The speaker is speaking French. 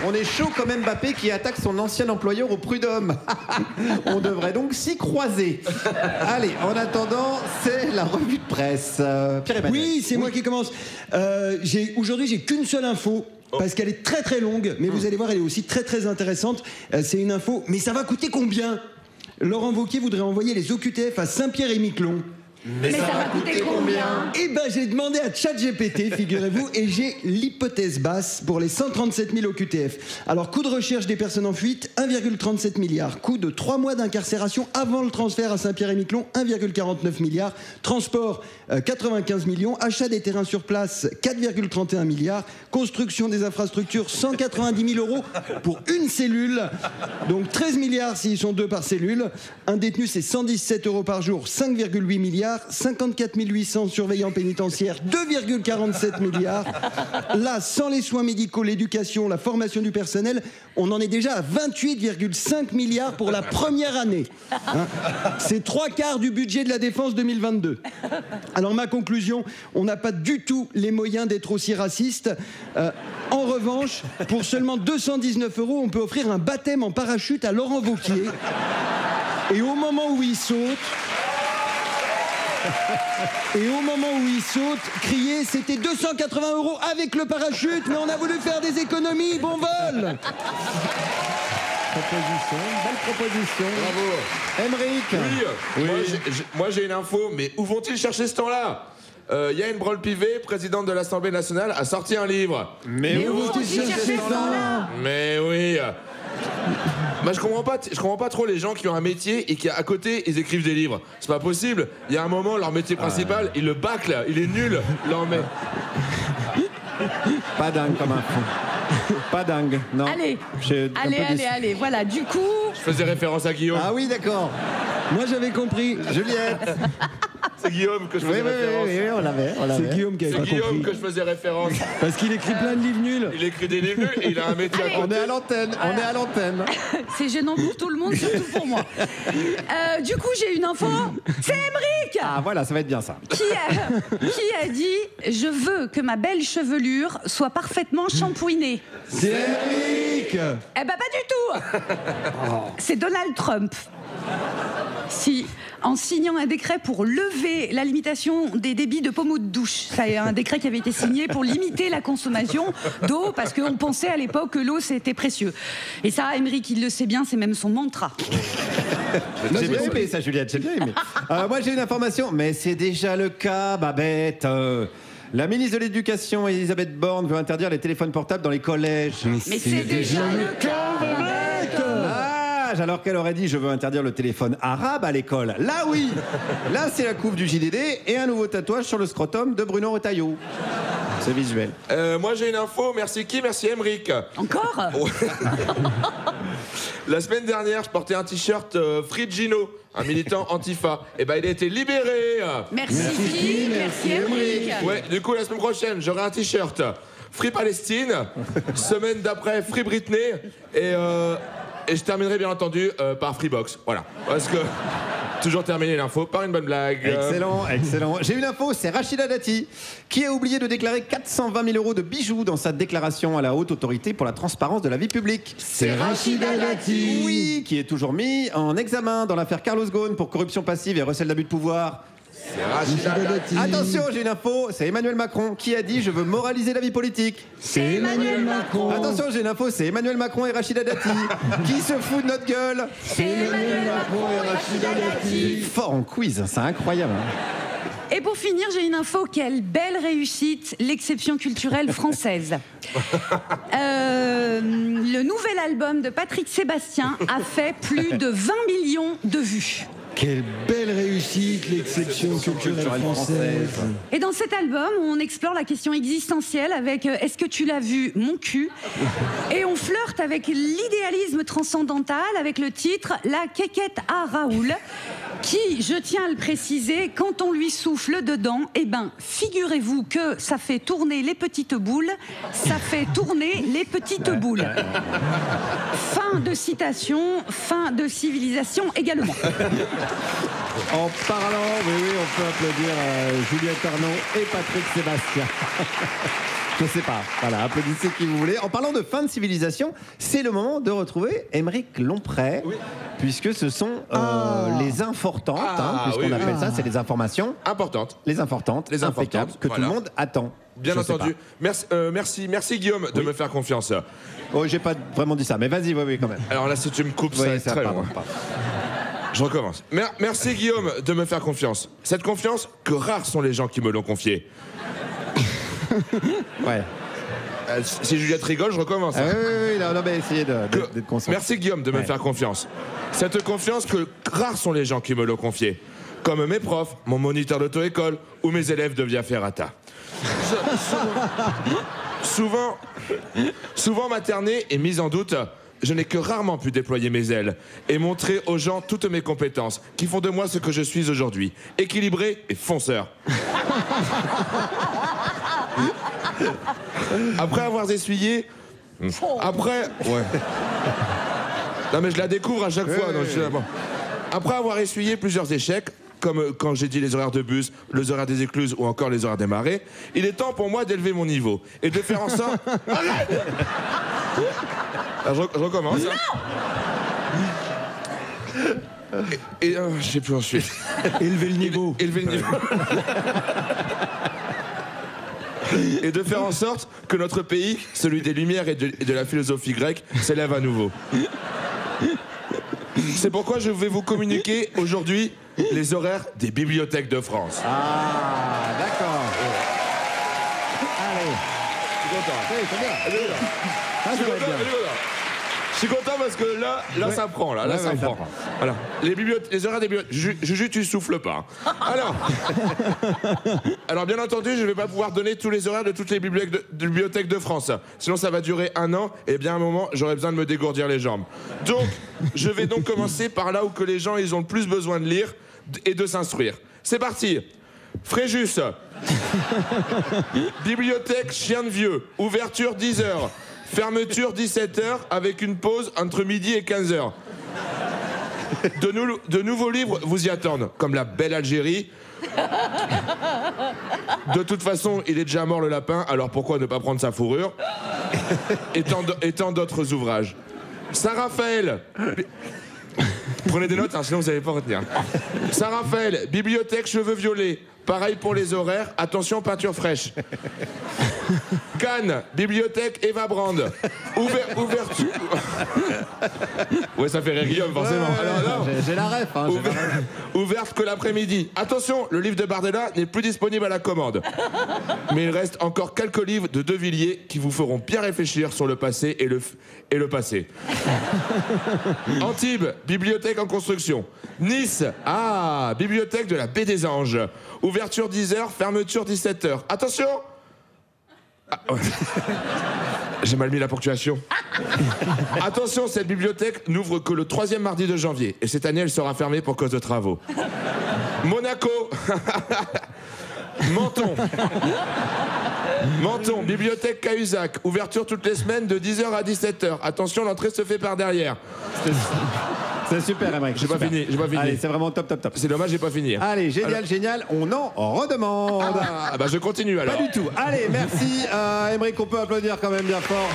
On est chaud comme Mbappé qui attaque son ancien employeur au prud'homme. On devrait donc s'y croiser. Allez, en attendant, c'est la revue de presse. Pierre-Emmanuel. Oui, c'est moi qui commence. Aujourd'hui, j'ai qu'une seule info. Parce qu'elle est très très longue, mais vous allez voir, elle est aussi très très intéressante. C'est une info, mais ça va coûter combien? Laurent Wauquiez voudrait envoyer les OQTF à Saint-Pierre-et-Miquelon. Mais ça va coûter combien? Eh ben, j'ai demandé à ChatGPT, figurez-vous, et j'ai l'hypothèse basse pour les 137 000 OQTF. Alors, coût de recherche des personnes en fuite, 1,37 milliard. Coût de 3 mois d'incarcération avant le transfert à Saint-Pierre-et-Miquelon, 1,49 milliard. Transport, 95 millions. Achat des terrains sur place, 4,31 milliards. Construction des infrastructures, 190 000 euros pour une cellule. Donc 13 milliards s'ils sont deux par cellule. Un détenu, c'est 117 euros par jour, 5,8 milliards. 54 800 surveillants pénitentiaires, 2,47 milliards. Là, sans les soins médicaux, l'éducation, la formation du personnel, on en est déjà à 28,5 milliards pour la première année. Hein, c'est 3/4 du budget de la défense 2022. Alors ma conclusion, on n'a pas du tout les moyens d'être aussi raciste. En revanche, pour seulement 219 euros, on peut offrir un baptême en parachute à Laurent Wauquiez. Et au moment où il saute... crier, c'était 280 euros avec le parachute, mais on a voulu faire des économies, bon vol. Proposition, belle proposition. Bravo. Émeric. Oui. Moi j'ai une info, mais où vont-ils chercher ce temps-là? Yann Braun-Pivet, présidente de l'Assemblée nationale, a sorti un livre. Mais où vont-ils chercher ce temps-là? Mais oui. Moi je comprends pas trop les gens qui ont un métier et qui à côté ils écrivent des livres. C'est pas possible. Il y a un moment leur métier principal, ils le bâclent, il est nul. Pas dingue comme info. Pas dingue, non. Allez, voilà, du coup... Je faisais référence à Guillaume. Ah oui, d'accord. Moi j'avais compris. Juliette. C'est Guillaume que je faisais référence. Oui, on l'avait. C'est Guillaume qui avait pas compris. C'est Guillaume que je faisais référence. Parce qu'il écrit plein de livres nuls. Il écrit des livres nuls et il a un métier à côté. On est à l'antenne. C'est gênant pour tout le monde, surtout pour moi. Du coup, j'ai une info. C'est Émeric Ah voilà, ça va être bien ça. qui a dit « Je veux que ma belle chevelure soit parfaitement shampouinée ». C'est Émeric. Eh ben pas du tout. C'est Donald Trump. Si, en signant un décret pour lever la limitation des débits de pommeaux de douche. C'est un décret qui avait été signé pour limiter la consommation d'eau, parce qu'on pensait à l'époque que l'eau c'était précieux. Et ça, Émeric, il le sait bien, c'est même son mantra. J'ai bien aimé ça, Juliette, j'ai bien aimé. Moi, j'ai une information, mais c'est déjà le cas, Babette. La ministre de l'Éducation, Elisabeth Borne, veut interdire les téléphones portables dans les collèges. Mais c'est déjà le cas, Babette. Alors qu'elle aurait dit « Je veux interdire le téléphone arabe à l'école ». Là, oui. Là, c'est la couve du JDD et un nouveau tatouage sur le scrotum de Bruno Retailleau. C'est visuel. Moi j'ai une info, merci qui? Merci Émeric. Encore? La semaine dernière, je portais un t-shirt Free Gino, un militant Antifa. Et ben il a été libéré. Merci Émeric. Ouais, du coup la semaine prochaine, j'aurai un t-shirt Free Palestine, semaine d'après Free Britney et je terminerai bien entendu par Freebox. Voilà. Parce que toujours terminer l'info par une bonne blague. Excellent. J'ai une info, c'est Rachida Dati qui a oublié de déclarer 420 000 euros de bijoux dans sa déclaration à la Haute Autorité pour la transparence de la vie publique. C'est Rachida Dati. Oui, qui est toujours mis en examen dans l'affaire Carlos Ghosn pour corruption passive et recel d'abus de pouvoir. C'est Rachida Dati. Attention, j'ai une info, c'est Emmanuel Macron qui a dit « Je veux moraliser la vie politique ». C'est Emmanuel Macron. Attention, j'ai une info, c'est Emmanuel Macron et Rachida Dati qui se foutent de notre gueule. C'est Emmanuel Macron et Rachida Dati. Fort en quiz, c'est incroyable. Et pour finir, j'ai une info. Quelle belle réussite, l'exception culturelle française. Le nouvel album de Patrick Sébastien a fait plus de 20 millions de vues. Quelle belle réussite, l'exception culturelle française. Et dans cet album, on explore la question existentielle avec est-ce que tu l'as vu, mon cul? Et on flirte avec l'idéalisme transcendantal avec le titre La quéquette à Raoul, qui, je tiens à le préciser, quand on lui souffle dedans, eh ben, figurez-vous que ça fait tourner les petites boules, ça fait tourner les petites boules. Fin de citation, fin de civilisation également. En parlant, oui, on peut applaudir Juliette Arnaud et Patrick Sébastien. Je sais pas. Voilà, applaudissez qui vous voulez. En parlant de fin de civilisation, c'est le moment de retrouver Aymeric Lomprey, puisque ce sont les importantes, puisqu'on appelle ça, c'est les informations Importante. les importantes, Les importantes, impeccables, que tout le monde attend. Bien Je sais entendu. Merci Guillaume de me faire confiance. pas. Oh, j'ai pas vraiment dit ça, mais vas-y, oui, quand même. Alors là, si tu me coupes, ça va être très long. Je recommence. Merci Guillaume de me faire confiance. Cette confiance que rares sont les gens qui me l'ont confiée. Ouais. Si Juliette rigole, je recommence. Oui, non, mais essayez d'être concentré. Merci Guillaume de me faire confiance. Cette confiance que rares sont les gens qui me l'ont confiée. Comme mes profs, mon moniteur d'auto-école ou mes élèves de Via Ferrata. Souvent maternée et mise en doute, je n'ai que rarement pu déployer mes ailes et montrer aux gens toutes mes compétences qui font de moi ce que je suis aujourd'hui. Équilibré et fonceur. Après avoir essuyé... Après... Ouais. Non mais je la découvre à chaque fois. Donc bon. Après avoir essuyé plusieurs échecs, comme quand j'ai dit les horaires de bus, les horaires des écluses ou encore les horaires des marées, il est temps pour moi d'élever mon niveau et de faire en sorte... Alors, je recommence. Et je sais plus ensuite. Élever le niveau. Élever le niveau. Et de faire en sorte que notre pays, celui des Lumières et de la philosophie grecque, s'élève à nouveau. C'est pourquoi je vais vous communiquer aujourd'hui les horaires des bibliothèques de France. Ah, d'accord. Allez. Je suis content. Oui, c'est bien. Je suis content, je suis content parce que là Ouais. ça prend, là Ouais, ça ouais, ça prend. prend. Voilà. Les horaires des bibliothèques. Juju, tu souffles pas. Alors bien entendu, je vais pas pouvoir donner tous les horaires de toutes les bibliothèques de France. Sinon ça va durer 1 an et bien à un moment, j'aurai besoin de me dégourdir les jambes. Donc, je vais donc commencer par là où que les gens ils ont le plus besoin de lire et de s'instruire. C'est parti. Fréjus. Bibliothèque Chien de Vieux. Ouverture 10h. Fermeture 17h avec une pause entre midi et 15h. De nouveaux livres vous y attendent, comme La Belle Algérie. De toute façon, il est déjà mort le lapin, alors pourquoi ne pas prendre sa fourrure? Et tant d'autres ouvrages. Saint-Raphaël. Prenez des notes, hein, sinon vous n'allez pas retenir. Saint-Raphaël, bibliothèque cheveux violets. Pareil pour les horaires, attention peinture fraîche. Cannes, bibliothèque Eva Brand. Ouverture. Ouais, ça fait rire Guillaume, forcément. Alors, non. J'ai la ref. Hein, Ouverte que l'après-midi. Attention, le livre de Bardella n'est plus disponible à la commande. Mais il reste encore quelques livres de De Villiers qui vous feront bien réfléchir sur le passé et le passé. Antibes, bibliothèque en construction. Nice, bibliothèque de la Baie des Anges. Ouverture 10h, fermeture 17h. Attention! Ouais. J'ai mal mis la ponctuation. Attention, cette bibliothèque n'ouvre que le 3e mardi de janvier. Et cette année, elle sera fermée pour cause de travaux. Monaco. Menton, bibliothèque Cahuzac. Ouverture toutes les semaines de 10h à 17h. Attention, l'entrée se fait par derrière. C'est super, Aymeric. J'ai pas fini. Allez, c'est vraiment top. C'est dommage, j'ai pas fini. Allez, génial. On en redemande. Je continue alors. Pas du tout. Allez, merci. Aymeric, on peut applaudir quand même bien fort.